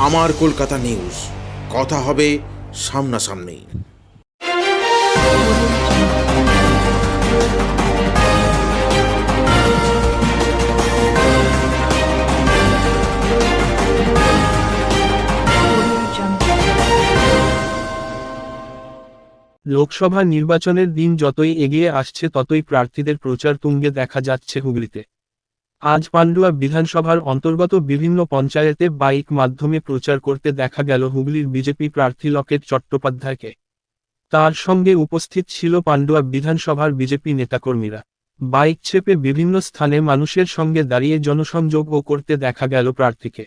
আমার কলকাতা নিউজ, কথা হবে সামনাসামনি। লোকসভা নির্বাচনের দিন যতই এগিয়ে আসছে ততই প্রার্থীদের প্রচার তুঙ্গে দেখা যাচ্ছে হুগলিতে। আজ পান্ডুয়া বিধানসভার অন্তর্গত বিভিন্ন পঞ্চায়েতে বাইক মাধ্যমে প্রচার করতে দেখা গেল হুগলির বিজেপি প্রার্থী লকেট চট্টোপাধ্যায়কে। তার সঙ্গে উপস্থিত ছিল পান্ডুয়া বিধানসভার বিজেপি নেতাকর্মীরা। বাইক চেপে বিভিন্ন স্থানে মানুষের সঙ্গে দাঁড়িয়ে জনসংযোগও করতে দেখা গেল প্রার্থীকে।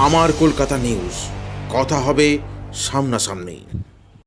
আমার কলকাতা নিউজ, কথা হবে সামনাসামনি।